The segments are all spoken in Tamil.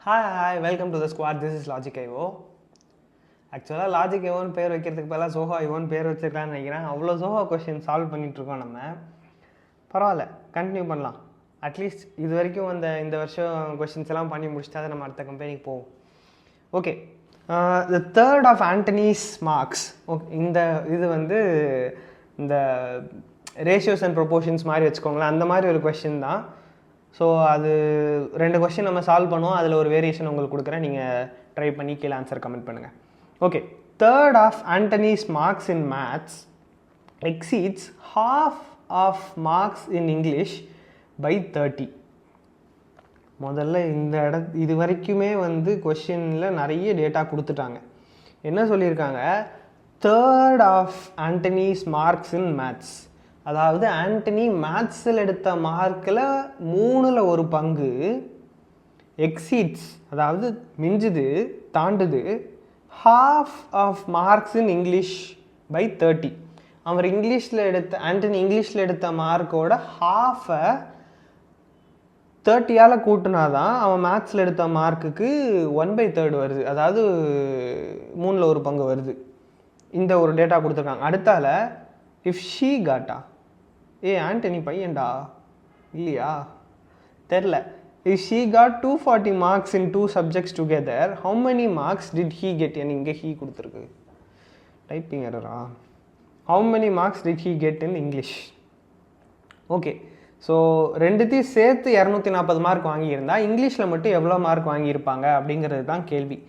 Hi, welcome to the squad. This is Logic IO. ஆக்சுவலாக லாஜிக் ஐவோன்னு பேர் வைக்கிறதுக்கு பதிலாக சோஹா ஐவோன்னு பேர் வச்சுருக்கலான்னு நினைக்கிறேன். அவ்வளோ சோஹா கொஷின் சால்வ் பண்ணிகிட்ருக்கோம் நம்ம. பரவாயில்ல, கண்டினியூ பண்ணலாம். அட்லீஸ்ட் இது வரைக்கும் இந்த வருஷம் கொஷின்ஸ் எல்லாம் பண்ணி முடிச்சுட்டு அதை நம்ம அடுத்த கம்பெனிக்கு போவோம். Okay, the third of Antony's marks. Okay, இது இந்த ரேஷியோஸ் அண்ட் ப்ரொபோர்ஷன்ஸ் மாதிரி வச்சுக்கோங்களேன், அந்த மாதிரி ஒரு கொஷின் தான். ஸோ அது 2 கொஷின் நம்ம சால்வ் பண்ணுவோம். அதில் ஒரு வேரியேஷன் உங்களுக்கு கொடுக்குறேன், நீங்கள் ட்ரை பண்ணி கீழே ஆன்சர் கமெண்ட் பண்ணுங்கள். Okay, third of Antony's marks in maths exceeds half of marks in English by 30. முதல்ல இது வரைக்குமே கொஷினில் நிறைய டேட்டா கொடுத்துட்டாங்க. என்ன சொல்லியிருக்காங்க? Third of Antony's marks in maths, அதாவது ஆண்டனி மேத்ஸில் எடுத்த மார்க்கில் 3ல் 1 பங்கு எக்ஸீட்ஸ், அதாவது மிஞ்சுது, தாண்டுது, half of marks in English by 30. அவர் ஆண்டனி இங்கிலீஷில் எடுத்த மார்க்கோட ஹாஃபை 30ஆல் கூட்டினாதான் அவன் மேத்ஸில் எடுத்த மார்க்குக்கு 1/3 வருது, அதாவது 3ல் 1 பங்கு வருது. இந்த ஒரு டேட்டா கொடுத்துருக்காங்க. அடுத்தால இஃப் ஷீ காட்டா, ஆண்டனி பையன்டா இல்லையா தெரில. If she got 240 marks in 2 subjects together, how many marks did he get? இங்கே ஹீ கொடுத்துருக்கு, டைப்பிங் எரரா? How many marks did he get in English? Okay, so ரெண்டுத்தையும் சேர்த்து 240 மார்க் வாங்கியிருந்தா இங்கிலீஷில் மட்டும் எவ்வளோ மார்க் வாங்கியிருப்பாங்க அப்படிங்கிறது தான் கேள்வி.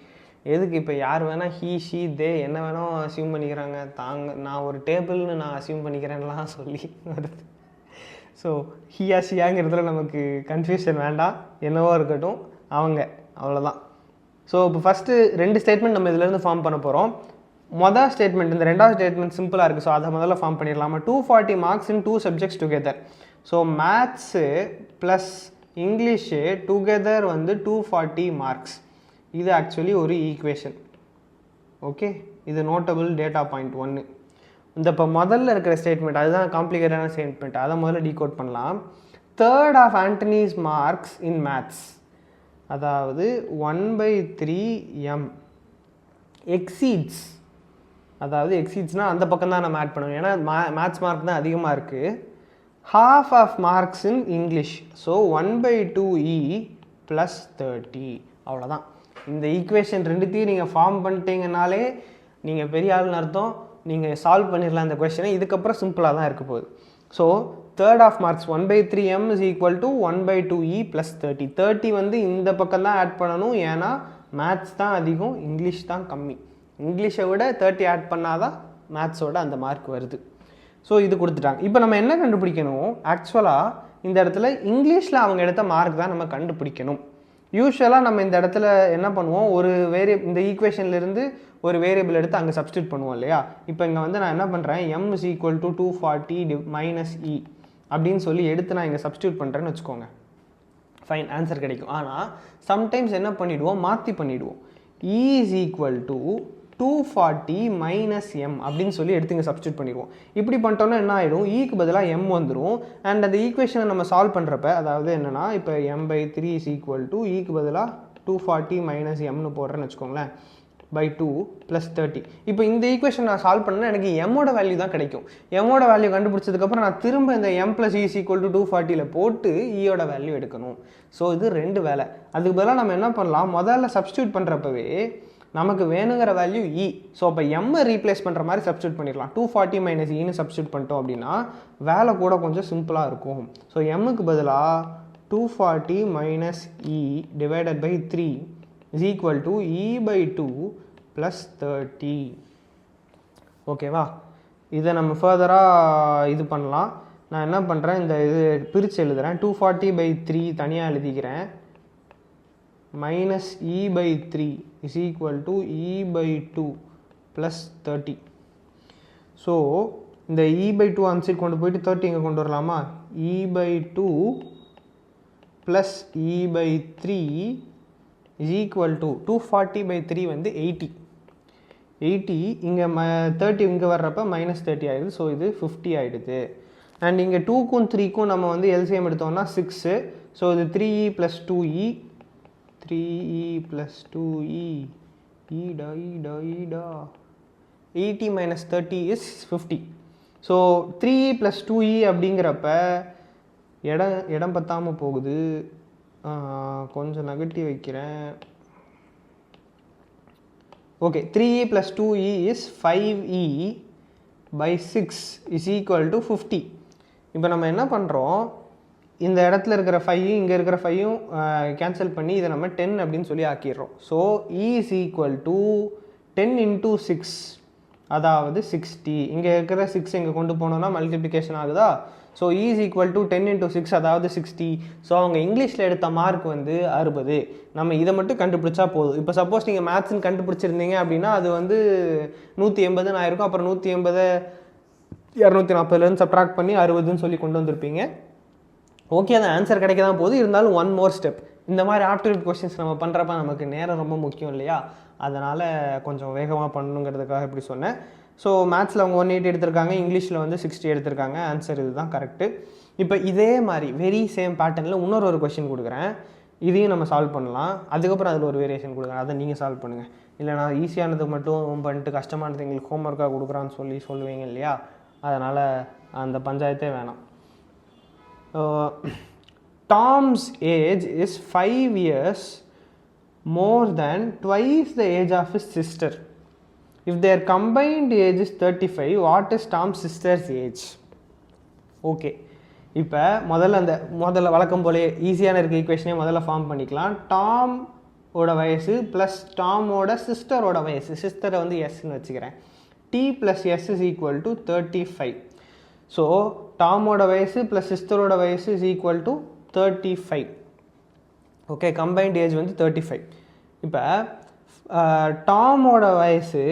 எதுக்கு இப்போ யார் வேணால் ஹீ ஷீ தே என்ன வேணால் அசியூம் பண்ணிக்கிறாங்க. நான் ஒரு டேபிள்னு நான் அசியூம் பண்ணிக்கிறேன்லாம் சொல்லி வருது. ஸோ ஹீயா ஷியாங்கிறதுல நமக்கு கன்ஃபியூஷன் வேண்டாம், என்னவோ இருக்கட்டும், அவ்வளோதான். ஸோ இப்போ ஃபஸ்ட்டு 2 ஸ்டேட்மெண்ட் நம்ம இதிலேருந்து ஃபார்ம் பண்ண போகிறோம். மொதல் ஸ்டேட்மெண்ட், இந்த 2வது ஸ்டேட்மெண்ட் சிம்பிளாக இருக்குது. ஸோ அதை முதல்ல ஃபார்ம் பண்ணிடலாமா? 240 marks in 2 subjects together. So maths plus English together 240 marks. இது ஆக்சுவலி ஒரு ஈக்குவேஷன். ஓகே, இது நோட்டபிள் டேட்டா பாயிண்ட் 1. இப்போ முதல்ல இருக்கிற ஸ்டேட்மெண்ட் அதுதான் காம்ப்ளிகேட்டான ஸ்டேட்மெண்ட், அதை முதல்ல டீகோட் பண்ணலாம். Third of Antony's marks in maths, அதாவது 1/3m எக்ஸீட்ஸ், அதாவது எக்ஸீட்ஸ்னால் அந்த பக்கம் தான் நம்ம ஆட் பண்ணணும், ஏன்னா மேத்ஸ் மார்க் தான் அதிகமாக இருக்குது. half of marks in English, so 1/2e + 30. அவ்வளோதான். இந்த ஈக்குவேஷன் ரெண்டுத்தையும் நீங்கள் ஃபார்ம் பண்ணிட்டீங்கனாலே நீங்கள் பெரிய ஆள்னு அர்த்தம். நீங்கள் சால்வ் பண்ணிடலாம் இந்த கொஷனை. இதுக்கப்புறம் சிம்பிளாக தான் இருக்க போகுது. So third of marks 1/3m = 1/2e + 30. 30 இந்த பக்கம் தான் ஆட் பண்ணணும், ஏன்னா மேத்ஸ் தான் அதிகம், இங்கிலீஷ் தான் கம்மி. இங்கிலீஷை விட 30 ஆட் பண்ணால் தான் மேத்ஸோட அந்த மார்க் வருது. ஸோ இது கொடுத்துட்டாங்க. இப்போ நம்ம என்ன கண்டுபிடிக்கணும்? ஆக்சுவலாக இந்த இடத்துல இங்கிலீஷில் அவங்க எடுத்த மார்க் தான் நம்ம கண்டுபிடிக்கணும். யூஸ்வலாக நம்ம இந்த இடத்துல என்ன பண்ணுவோம்? இந்த ஈக்குவேஷன்லேருந்து ஒரு வேரியபிள் எடுத்து அங்கே சப்ஸ்டியூட் பண்ணுவோம் இல்லையா? இப்போ இங்கே நான் என்ன பண்ணுறேன், m = 240 - e அப்படின்னு சொல்லி எடுத்து நான் இங்கே சப்ஸ்டியூட் பண்ணுறேன்னு வச்சுக்கோங்க. ஃபைன், ஆன்சர் கிடைக்கும். ஆனால் சம்டைம்ஸ் என்ன பண்ணிவிடுவோம், மாற்றி பண்ணிவிடுவோம். e = 240 - m அப்படின்னு சொல்லி எடுத்து இங்கே சப்ஸ்டியூட் பண்ணிடுவோம். இப்படி பண்ணிட்டோன்னா என்ன ஆகிடும், ஈக்கு பதிலாக m வந்துடும். அண்ட் அந்த ஈக்குவேஷனை நம்ம சால்வ் பண்ணுறப்ப, அதாவது என்னென்னா, இப்போ m/3 = ஈக்கு பதிலாக 240 - mனு போடுறேன்னு வச்சுக்கோங்களேன், /2 + 30. இப்போ இந்த ஈக்குவேஷன் நான் சால்வ் பண்ணேன்னா எனக்கு எம்மோட வேல்யூ தான் கிடைக்கும். எம்மோட வேல்யூ கண்டுபிடிச்சதுக்கப்புறம் நான் திரும்ப இந்த m + e = 240 போட்டு ஈயோட வேல்யூ எடுக்கணும். ஸோ இது 2 வேலை. அதுக்கு பதிலாக நம்ம என்ன பண்ணலாம், முதல்ல சப்ஸ்டியூட் பண்ணுறப்பவே நமக்கு வேணுங்கிற வேல்யூ e. ஸோ அப்போ எம்மை ரீப்ளேஸ் பண்ணுற மாதிரி சப்ஸ்டியூட் பண்ணிடலாம். 240 - eன்னு சப்ஸ்டியூட் பண்ணிட்டோம் அப்படின்னா வேலை கூட கொஞ்சம் சிம்பிளாக இருக்கும். ஸோ எம்முக்கு பதிலாக 240 - e / 3 = e/2 + 30. ஓகேவா? இதை நம்ம ஃபர்தராக இது பண்ணலாம். நான் என்ன பண்ணுறேன், இந்த இது பிரித்து எழுதுகிறேன். 240/3 தனியாக எழுதிக்கிறேன். -e/3 = e/2 + 30. ஸோ இந்த e/2 அந்த சைடு கொண்டு போயிட்டு 30 இங்கே கொண்டு வரலாமா? e/2 + e/3 = 240/3 80. 80 இங்கே 30 இங்கே வர்றப்ப -30 ஆகிடுது. ஸோ இது 50 ஆகிடுது. அண்ட் இங்கே 2க்கும் 3க்கும் நம்ம எல்சிஎம் எடுத்தோம்னா 6. ஸோ இது 3e + 2e 3e plus 2e, ஈடா 80 minus 30 is 50. So 3e plus 2e அப்படிங்கிறப்ப இடம் பத்தாமல் போகுது. கொஞ்சம் நகட்டி வைக்கிறேன். Okay, 3e plus 2e is 5e by 6 is equal to 50. இப்போ நம்ம என்ன பண்ணுறோம், இந்த இடத்துல இருக்கிற 5 இங்கே இருக்கிற 5யும் கேன்சல் பண்ணி இதை நம்ம 10 அப்படின்னு சொல்லி ஆக்கிடுறோம். So e is equal to 10 into 6, அதாவது 60. இங்கே இருக்கிற 6 இங்கே கொண்டு போனோம்னா மல்டிப்ளிகேஷன் ஆகுதா? So e is equal to 10 into 6, அதாவது 60. ஸோ அவங்க இங்கிலீஷில் எடுத்த மார்க் வந்து 60. நம்ம இதை மட்டும் கண்டுபிடிச்சா போதும். இப்போ சப்போஸ் நீங்கள் மேத்ஸ்ன்னு கண்டுபிடிச்சிருந்தீங்க அப்படின்னா அது வந்து 180ன்னு ஆயிருக்கும். அப்புறம் 180 240லேருந்து சப்ட்ராக்ட் பண்ணி 60ன்னு சொல்லி கொண்டு வந்திருப்பீங்க. ஓகே, அந்த ஆன்சர் கிடைக்க தான் போகுது. இருந்தாலும் ஒன் மோர் ஸ்டெப். இந்த மாதிரி ஆப்டிடியூட் கொஸ்டின்ஸ் நம்ம பண்ணுறப்ப நமக்கு நேரம் ரொம்ப முக்கியம் இல்லையா? அதனால் கொஞ்சம் வேகமாக பண்ணணுங்கிறதுக்காக இப்படி சொன்னேன். ஸோ மேத்ஸில் அவங்க 180 எடுத்திருக்காங்க, இங்கிலீஷில் வந்து 60 எடுத்திருக்காங்க. ஆன்சர் இது தான் கரெக்டு. இப்போ இதே மாதிரி வெரி சேம் பேட்டர்னில் இன்னொரு கொஸ்டின் கொடுக்குறேன். இதையும் நம்ம சால்வ் பண்ணலாம். அதுக்கப்புறம் அதில் ஒரு வேரியேஷன் கொடுக்குறேன், அதை நீங்கள் சால்வ் பண்ணுங்கள். இல்லை நான் ஈஸியானது மட்டும் பண்ணிட்டு கஷ்டமானது எங்களுக்கு ஹோம்ஒர்க்காக கொடுக்குறான்னு சொல்லுவீங்க இல்லையா? அதனால் அந்த பஞ்சாயத்தே வேணாம். Tom's age is 5 years more than twice the age of his sister. If their combined age is 35, what is Tom's sister's age? Okay, இப்போ முதல்ல வழக்கம் போல ஈஸியான இருக்க ஈக்குவேஷனே முதல்ல ஃபார்ம் பண்ணிக்கலாம். டாம் ஓட வயசு ப்ளஸ் டாமோட சிஸ்டரோட வயசு, சிஸ்டரை வந்து எஸ்ன்னு வச்சுக்கிறேன். t plus s is equal to 35. So டாமோட வயசு ப்ளஸ் சிஸ்டரோட வயசு is equal to 35. Okay, combined age வந்து 35. இப்போ டாமோட வயசு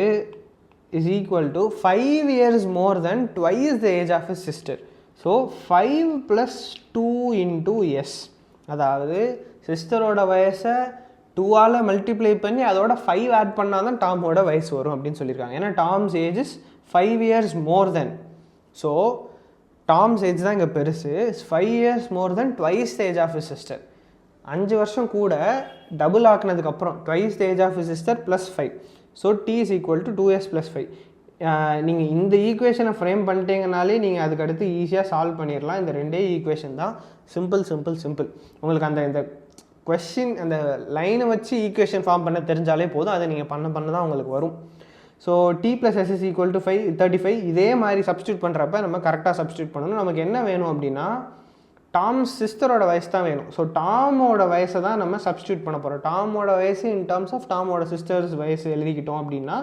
is equal to 5 years more than twice the age of his sister. So 5 + 2 into s, அதாவது சிஸ்டரோட வயசை 2ஆல் மல்டிப்ளை பண்ணி அதோட 5 ஆட் பண்ணால் தான் டாமோட வயசு வரும் அப்படின்னு சொல்லியிருக்காங்க. ஏன்னா Tom's age is 5 years more than. So Tom's age தான் இங்கே பெருசு. 5 years more than twice the age of his sister. 5 வருஷம் கூட டபுள் ஆக்குனதுக்கப்புறம் twice the age of his sister plus 5. So t is equal to 2s + 5. நீங்கள் இந்த ஈக்குவேஷனை ஃப்ரேம் பண்ணிட்டீங்கனாலே நீங்கள் அதுக்கு அடுத்து ஈஸியாக சால்வ் பண்ணிடலாம். இந்த ரெண்டே ஈக்குவேஷன் தான். சிம்பிள். உங்களுக்கு இந்த கொஸ்டின் அந்த லைனை வச்சு ஈக்குவேஷன் ஃபார்ம் பண்ண தெரிஞ்சாலே போதும். அதை நீங்கள் பண்ண தான் உங்களுக்கு வரும். So t + s is equal to 35. இதே மாதிரி சப்ஸ்டியூட் பண்ணுறப்ப நம்ம கரெக்டாக சப்ஸ்டியூட் பண்ணணும். நமக்கு என்ன வேணும் அப்படின்னா டாம்ஸ் சிஸ்டரோட வயசு தான் வேணும். ஸோ டாமோட வயசை தான் நம்ம சப்ஸ்டியூட் பண்ண போகிறோம். டாமோட வயசு இன் டர்ம்ஸ் ஆஃப் டாமோட சிஸ்டர்ஸ் வயசு எழுதிக்கிட்டோம் அப்படின்னா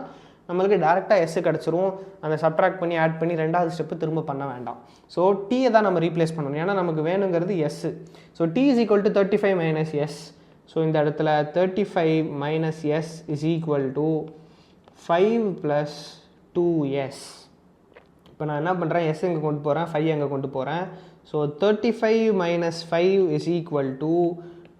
நம்மளுக்கு டேரெக்டாக எஸ் கிடச்சிரும். அந்த சப்ட்ராக்ட் பண்ணி ஆட் பண்ணி ரெண்டாவது ஸ்டெப்பு திரும்ப பண்ண வேண்டாம். ஸோ டீயை தான் நம்ம ரீப்ளேஸ் பண்ணணும். ஏன்னா நமக்கு வேணுங்கிறது s. So t is equal to 35 - s. So இந்த இடத்துல 35 - s is equal to 5 + 2s. இப்போ நான் என்ன பண்ணுறேன், s எங்கே கொண்டு போகிறேன், 5 எங்கே கொண்டு போகிறேன். So 35 - 5 is equal to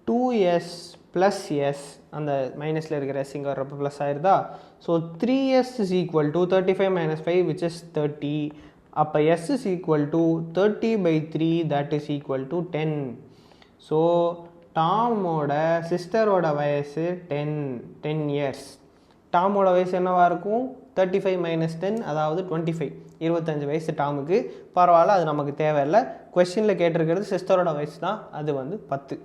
2s + s. அந்த மைனஸில் இருக்கிற s இங்கே வர்றப்போ ப்ளஸ் ஆயிருதா. So 3s is equal to 35 - 5 which is 30. அப்போ s is equal to 30/3, that is equal to 10. So டாமோட சிஸ்டரோட வயசு 10 years. டாமோட வயசு என்னவாக இருக்கும், 35 - 10 அதாவது 25. 25 வயசு டாமுக்கு. பரவாயில்ல, அது நமக்கு தேவையில்லை. கொஸ்டினில் கேட்டிருக்கிறது சிஸ்டரோட வயசு தான், அது வந்து 10.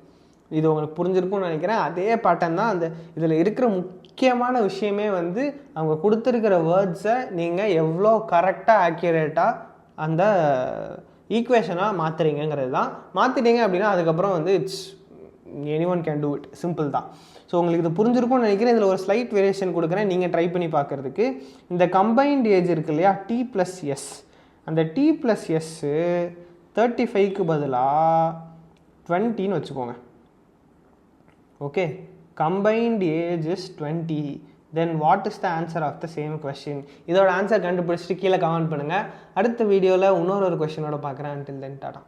இது உங்களுக்கு புரிஞ்சிருக்கும்னு நினைக்கிறேன். அதே பேட்டர்ன் தான் அந்த இதில் இருக்கிற முக்கியமான விஷயமே வந்து அவங்க கொடுத்துருக்கிற வேர்ட்ஸை நீங்கள் எவ்வளோ கரெக்டாக ஆக்யூரேட்டாக அந்த ஈக்குவேஷனாக மாற்றுறீங்கிறது தான். மாற்றிட்டீங்க அப்படின்னா அதுக்கப்புறம் வந்து it's anyone can do it. Simple தான். ஸோ உங்களுக்கு இது புரிஞ்சிருக்கும்னு நினைக்கிறேன். இதில் ஒரு ஸ்லைட் வேரியேஷன் கொடுக்குறேன் நீங்கள் ட்ரை பண்ணி பார்க்குறதுக்கு. இந்த கம்பைன்ட் ஏஜ் இருக்கு இல்லையா, t + s. அந்த t + s 35க்கு பதிலாக 20ன்னு வச்சுக்கோங்க. Okay, combined age is 20. Then what is the answer of the same question? இதோட ஆன்சர் கண்டுபிடிச்சிட்டு கீழே கமெண்ட் பண்ணுங்கள். அடுத்த வீடியோவில் இன்னொரு கொஸ்டினோட பார்க்குறேன். until then Tata.